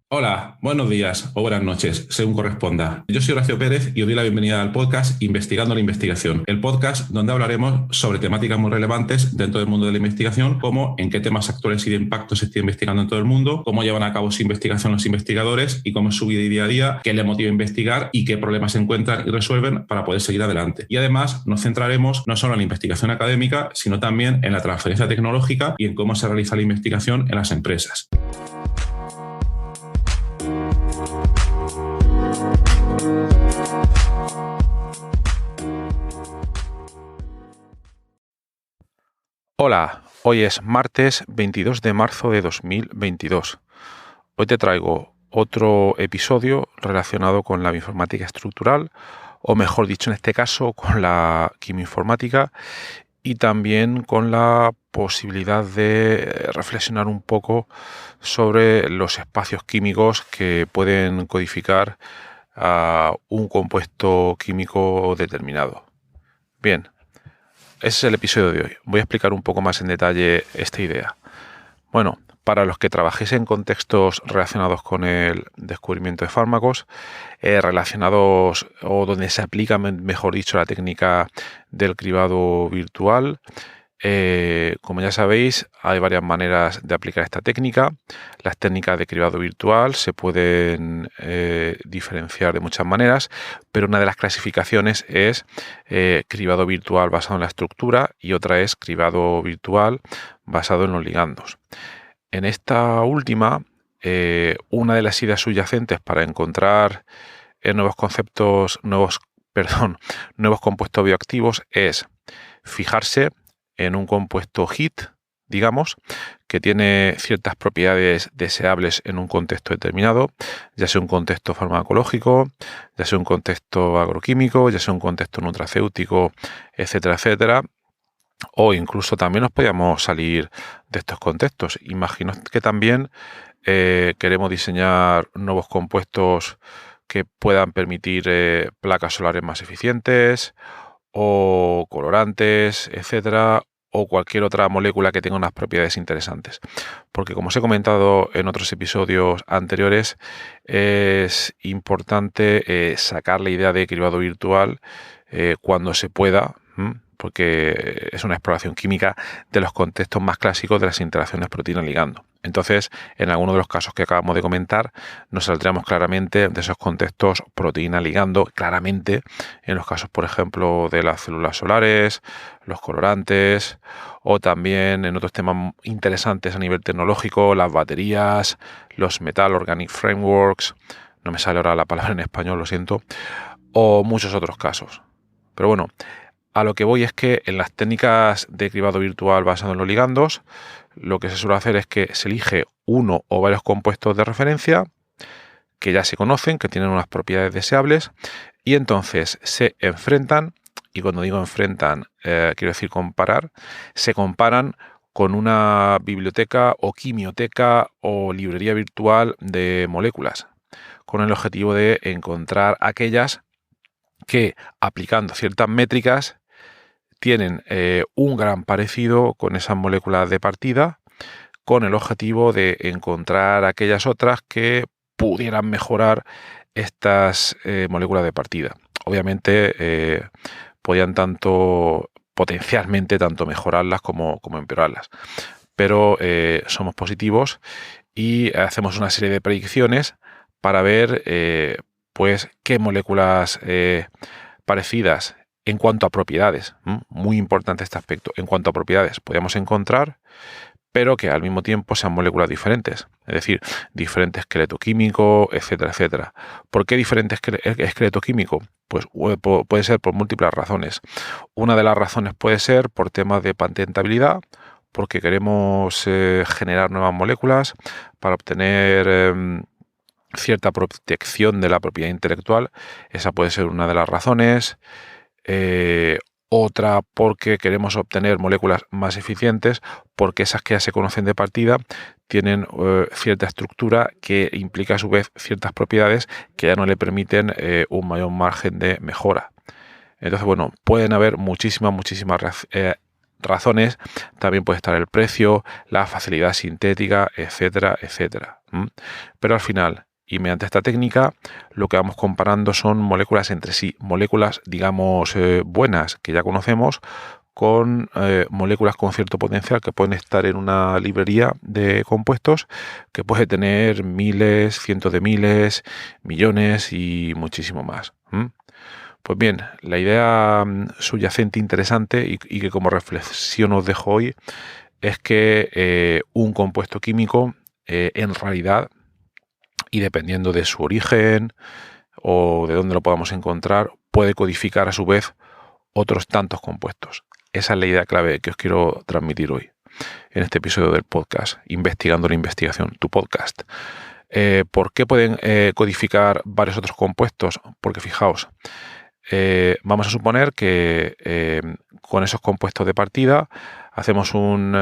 Hola, buenos días o buenas noches, según corresponda. Yo soy Horacio Pérez y os doy la bienvenida al podcast Investigando la Investigación, el podcast donde hablaremos sobre temáticas muy relevantes dentro del mundo de la investigación, como en qué temas actuales y de impacto se está investigando en todo el mundo, cómo llevan a cabo su investigación los investigadores y cómo es su vida y día a día, qué les motiva a investigar y qué problemas encuentran y resuelven para poder seguir adelante. Y además nos centraremos no solo en la investigación académica, sino también en la transferencia tecnológica y en cómo se realiza la investigación en las empresas. Hola, hoy es martes 22 de marzo de 2022. Hoy te traigo otro episodio relacionado con la bioinformática estructural, o mejor dicho, en este caso, con la quimioinformática y también con la posibilidad de reflexionar un poco sobre los espacios químicos que pueden codificar a un compuesto químico determinado. Bien. Ese es el episodio de hoy. Voy a explicar un poco más en detalle esta idea. Bueno, para los que trabajéis en contextos relacionados con el descubrimiento de fármacos, relacionados o donde se aplica, mejor dicho, la técnica del cribado virtual, como ya sabéis, hay varias maneras de aplicar esta técnica. Las técnicas de cribado virtual se pueden diferenciar de muchas maneras, pero una de las clasificaciones es cribado virtual basado en la estructura y otra es cribado virtual basado en los ligandos. En esta última, una de las ideas subyacentes para encontrar nuevos compuestos bioactivos es fijarse en un compuesto hit, digamos, que tiene ciertas propiedades deseables en un contexto determinado, ya sea un contexto farmacológico, ya sea un contexto agroquímico, ya sea un contexto nutracéutico, etcétera, etcétera. O incluso también nos podíamos salir de estos contextos. Imagino que también queremos diseñar nuevos compuestos que puedan permitir placas solares más eficientes, o colorantes, etcétera, o cualquier otra molécula que tenga unas propiedades interesantes. Porque, como os he comentado en otros episodios anteriores, es importante sacar la idea de cribado virtual cuando se pueda, porque es una exploración química de los contextos más clásicos de las interacciones proteína-ligando. Entonces, en algunos de los casos que acabamos de comentar, nos saldríamos claramente de esos contextos proteína-ligando, claramente en los casos, por ejemplo, de las células solares, los colorantes, o también en otros temas interesantes a nivel tecnológico, las baterías, los Metal Organic Frameworks, no me sale ahora la palabra en español, lo siento, o muchos otros casos. Pero bueno, a lo que voy es que en las técnicas de cribado virtual basado en los ligandos, lo que se suele hacer es que se elige uno o varios compuestos de referencia que ya se conocen, que tienen unas propiedades deseables, y entonces se enfrentan, y cuando digo enfrentan, quiero decir comparar, se comparan con una biblioteca o quimioteca o librería virtual de moléculas, con el objetivo de encontrar aquellas que, aplicando ciertas métricas, tienen un gran parecido con esas moléculas de partida, con el objetivo de encontrar aquellas otras que pudieran mejorar estas moléculas de partida. Obviamente podían potencialmente tanto mejorarlas como empeorarlas. Pero somos positivos y hacemos una serie de predicciones para ver pues qué moléculas parecidas en cuanto a propiedades, muy importante este aspecto, en cuanto a propiedades podemos encontrar, pero que al mismo tiempo sean moléculas diferentes, es decir, diferente esqueleto químico, etcétera, etcétera. ¿Por qué diferente esqueleto químico? Pues puede ser por múltiples razones. Una de las razones puede ser por temas de patentabilidad, porque queremos generar nuevas moléculas para obtener cierta protección de la propiedad intelectual. Esa puede ser una de las razones. Otra porque queremos obtener moléculas más eficientes, porque esas que ya se conocen de partida tienen cierta estructura que implica a su vez ciertas propiedades que ya no le permiten un mayor margen de mejora. Entonces, bueno, pueden haber muchísimas razones, también puede estar el precio, la facilidad sintética, etcétera, etcétera. Pero al final, y mediante esta técnica, lo que vamos comparando son moléculas entre sí, moléculas, digamos, buenas, que ya conocemos, con moléculas con cierto potencial que pueden estar en una librería de compuestos que puede tener miles, cientos de miles, millones y muchísimo más. Pues bien, la idea subyacente interesante y que como reflexión os dejo hoy es que un compuesto químico en realidad, y dependiendo de su origen o de dónde lo podamos encontrar, puede codificar a su vez otros tantos compuestos. Esa es la idea clave que os quiero transmitir hoy en este episodio del podcast, Investigando la Investigación, tu podcast. ¿Por qué pueden codificar varios otros compuestos? Porque fijaos, vamos a suponer que con esos compuestos de partida hacemos un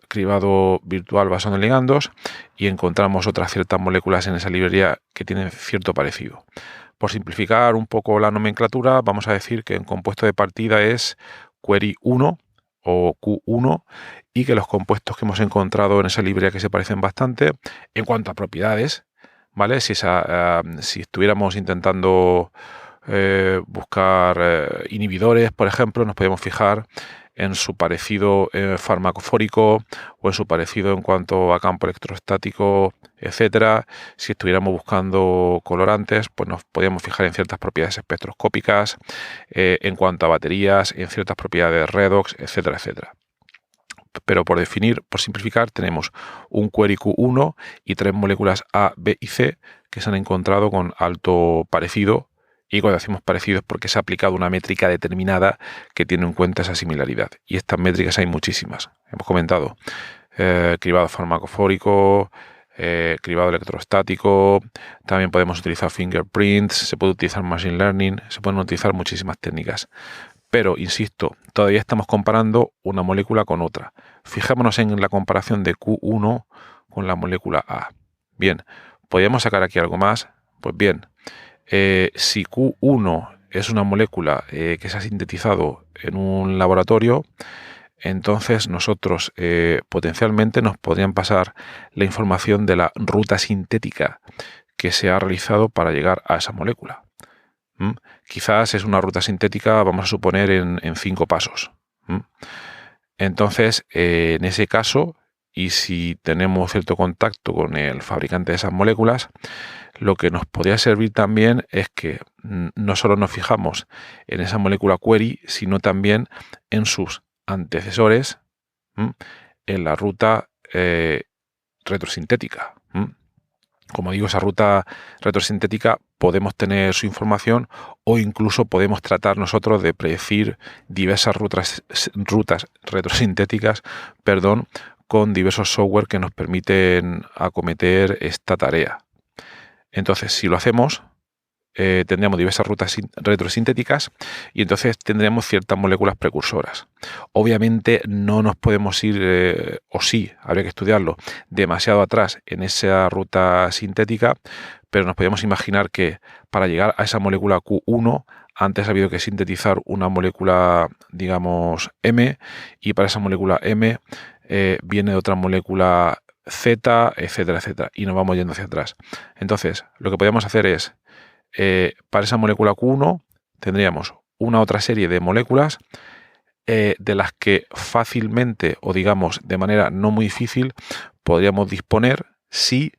cribado virtual basado en ligandos y encontramos otras ciertas moléculas en esa librería que tienen cierto parecido. Por simplificar un poco la nomenclatura, vamos a decir que el compuesto de partida es query 1 o Q1 y que los compuestos que hemos encontrado en esa librería que se parecen bastante en cuanto a propiedades, ¿vale? Si estuviéramos intentando buscar inhibidores, por ejemplo, nos podemos fijar en su parecido farmacofórico o en su parecido en cuanto a campo electrostático, etcétera. Si estuviéramos buscando colorantes, pues nos podríamos fijar en ciertas propiedades espectroscópicas, en cuanto a baterías, en ciertas propiedades redox, etcétera, etcétera. Pero por definir, por simplificar, tenemos un query Q1 y 3 moléculas A, B y C que se han encontrado con alto parecido. Y cuando decimos parecido es porque se ha aplicado una métrica determinada que tiene en cuenta esa similaridad. Y estas métricas hay muchísimas. Hemos comentado cribado farmacofórico, cribado electrostático, también podemos utilizar fingerprints, se puede utilizar machine learning, se pueden utilizar muchísimas técnicas. Pero, insisto, todavía estamos comparando una molécula con otra. Fijémonos en la comparación de Q1 con la molécula A. Bien, ¿podríamos sacar aquí algo más? Pues bien, si Q1 es una molécula que se ha sintetizado en un laboratorio, entonces nosotros potencialmente nos podrían pasar la información de la ruta sintética que se ha realizado para llegar a esa molécula. Quizás es una ruta sintética, vamos a suponer, en 5 pasos. Entonces, en ese caso, y si tenemos cierto contacto con el fabricante de esas moléculas, lo que nos podría servir también es que no solo nos fijamos en esa molécula query, sino también en sus antecesores en la ruta retrosintética. Como digo, esa ruta retrosintética podemos tener su información o incluso podemos tratar nosotros de predecir diversas rutas retrosintéticas, con diversos software que nos permiten acometer esta tarea. Entonces, si lo hacemos, tendríamos diversas rutas retrosintéticas y entonces tendríamos ciertas moléculas precursoras. Obviamente no nos podemos ir, o sí, habría que estudiarlo, demasiado atrás en esa ruta sintética, pero nos podemos imaginar que para llegar a esa molécula Q1 antes ha habido que sintetizar una molécula, digamos, M, y para esa molécula M viene de otra molécula Z, etcétera, etcétera, y nos vamos yendo hacia atrás. Entonces, lo que podemos hacer es, para esa molécula Q1 tendríamos una otra serie de moléculas de las que fácilmente, o digamos de manera no muy difícil, podríamos disponer si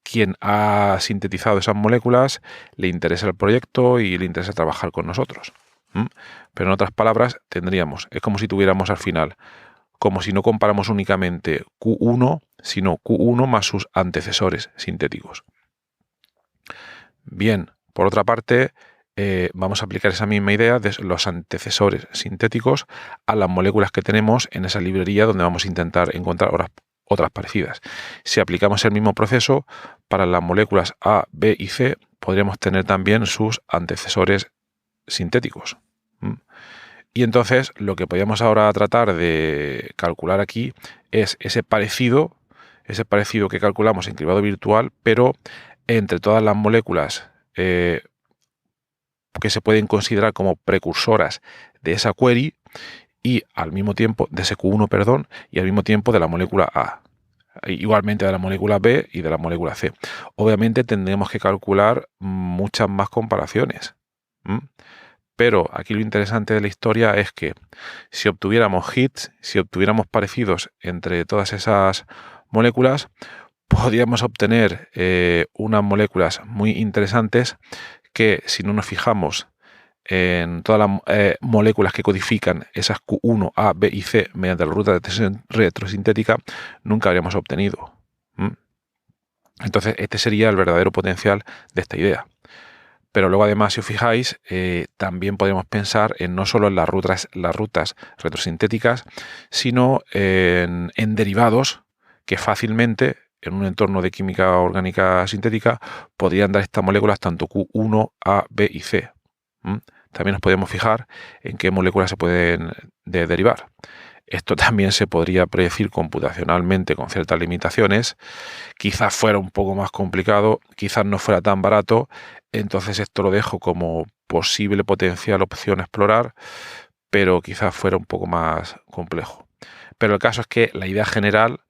quien ha sintetizado esas moléculas le interesa el proyecto y le interesa trabajar con nosotros. Pero en otras palabras, es como si tuviéramos al final, como si no comparamos únicamente Q1, sino Q1 más sus antecesores sintéticos. Bien, por otra parte, vamos a aplicar esa misma idea de los antecesores sintéticos a las moléculas que tenemos en esa librería donde vamos a intentar encontrar otras parecidas. Si aplicamos el mismo proceso para las moléculas A, B y C, podríamos tener también sus antecesores sintéticos. Y entonces lo que podríamos ahora tratar de calcular aquí es ese parecido que calculamos en cribado virtual, pero entre todas las moléculas que se pueden considerar como precursoras de esa query, y al mismo tiempo de ese Q1, perdón, y al mismo tiempo de la molécula A. Igualmente de la molécula B y de la molécula C. Obviamente tendremos que calcular muchas más comparaciones. Pero aquí lo interesante de la historia es que si obtuviéramos hits, si obtuviéramos parecidos entre todas esas moléculas, podríamos obtener unas moléculas muy interesantes que, si no nos fijamos en todas las moléculas que codifican esas Q1, A, B y C mediante la ruta de retrosintética, nunca habríamos obtenido. Entonces, este sería el verdadero potencial de esta idea. Pero luego, además, si os fijáis, también podemos pensar en no solo en las rutas retrosintéticas, sino en derivados que fácilmente, en un entorno de química orgánica sintética, podrían dar estas moléculas tanto Q1, A, B y C. También nos podemos fijar en qué moléculas se pueden derivar. Esto también se podría predecir computacionalmente con ciertas limitaciones. Quizás fuera un poco más complicado, quizás no fuera tan barato. Entonces esto lo dejo como posible potencial opción a explorar, pero quizás fuera un poco más complejo. Pero el caso es que la idea general,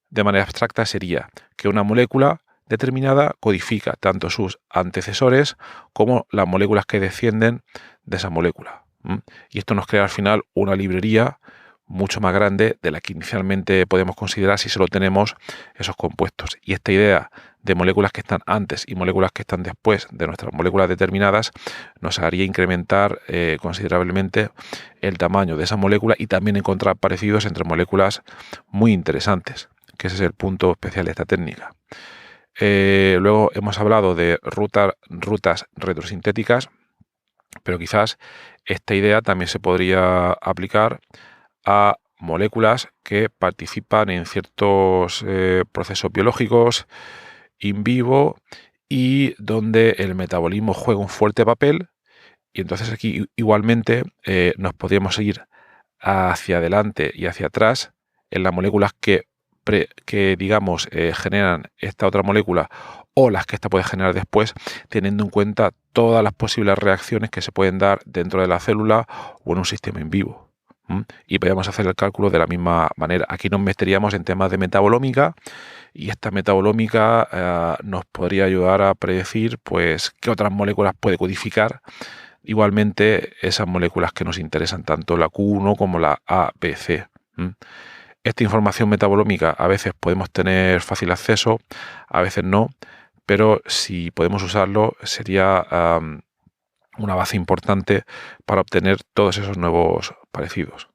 de manera abstracta, sería que una molécula determinada codifica tanto sus antecesores como las moléculas que descienden de esa molécula. Y esto nos crea al final una librería mucho más grande de la que inicialmente podemos considerar si solo tenemos esos compuestos. Y esta idea de moléculas que están antes y moléculas que están después de nuestras moléculas determinadas nos haría incrementar considerablemente el tamaño de esa molécula y también encontrar parecidos entre moléculas muy interesantes, que ese es el punto especial de esta técnica. Luego hemos hablado de rutas retrosintéticas, pero quizás esta idea también se podría aplicar a moléculas que participan en ciertos procesos biológicos in vivo y donde el metabolismo juega un fuerte papel, y entonces aquí igualmente nos podríamos ir hacia adelante y hacia atrás en las moléculas que digamos generan esta otra molécula o las que esta puede generar después, teniendo en cuenta todas las posibles reacciones que se pueden dar dentro de la célula o en un sistema in vivo. Y podemos hacer el cálculo de la misma manera. Aquí nos meteríamos en temas de metabolómica, y esta metabolómica nos podría ayudar a predecir pues qué otras moléculas puede codificar igualmente esas moléculas que nos interesan, tanto la Q1 como la A, B, C. Esta información metabolómica a veces podemos tener fácil acceso, a veces no, pero si podemos usarlo sería una base importante para obtener todos esos nuevos parecidos.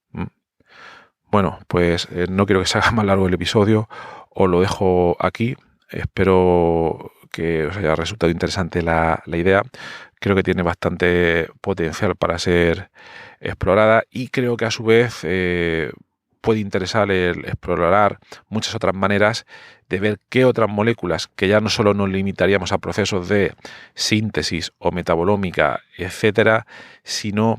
Bueno, pues no quiero que se haga más largo el episodio, os lo dejo aquí. Espero que os haya resultado interesante la idea. Creo que tiene bastante potencial para ser explorada y creo que a su vez puede interesar el explorar muchas otras maneras de ver qué otras moléculas, que ya no solo nos limitaríamos a procesos de síntesis o metabolómica, etcétera, sino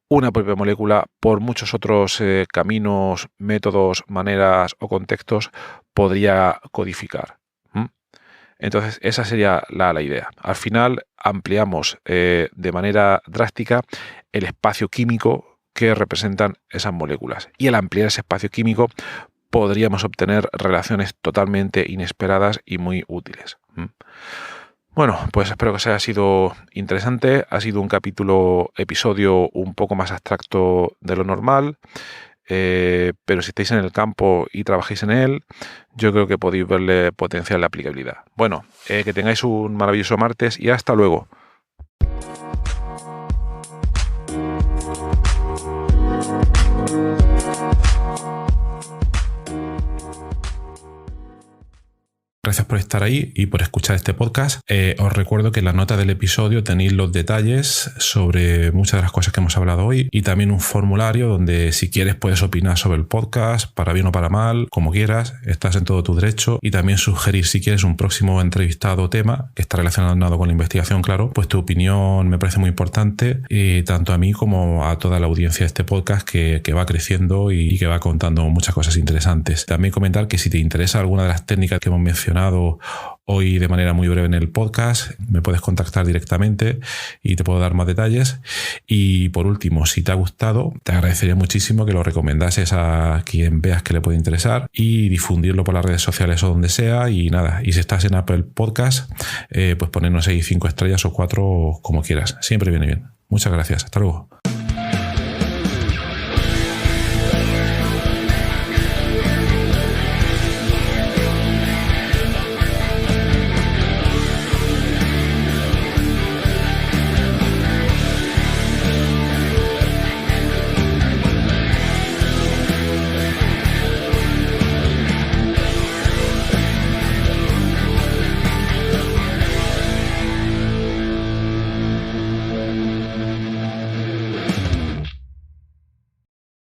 una propia molécula por muchos otros caminos, métodos, maneras o contextos podría codificar. Entonces esa sería la idea. Al final ampliamos de manera drástica el espacio químico que representan esas moléculas, y al ampliar ese espacio químico podríamos obtener relaciones totalmente inesperadas y muy útiles. Bueno, pues espero que os haya sido interesante. Ha sido un episodio un poco más abstracto de lo normal, pero si estáis en el campo y trabajáis en él, yo creo que podéis verle potencial de aplicabilidad. Bueno, que tengáis un maravilloso martes y hasta luego. Gracias por estar ahí y por escuchar este podcast. Os recuerdo que en la nota del episodio tenéis los detalles sobre muchas de las cosas que hemos hablado hoy, y también un formulario donde, si quieres, puedes opinar sobre el podcast, para bien o para mal, como quieras. Estás en todo tu derecho, y también sugerir, si quieres, un próximo entrevistado o tema que está relacionado con la investigación, claro. Pues tu opinión me parece muy importante, tanto a mí como a toda la audiencia de este podcast que va creciendo y que va contando muchas cosas interesantes. También comentar que si te interesa alguna de las técnicas que hemos mencionado mencionado hoy de manera muy breve en el podcast, me puedes contactar directamente y te puedo dar más detalles. Y por último, si te ha gustado, te agradecería muchísimo que lo recomendases a quien veas que le puede interesar y difundirlo por las redes sociales o donde sea. Y nada, y si estás en Apple Podcast, pues ponernos ahí 5 estrellas o 4 como quieras. Siempre viene bien. Muchas gracias. Hasta luego.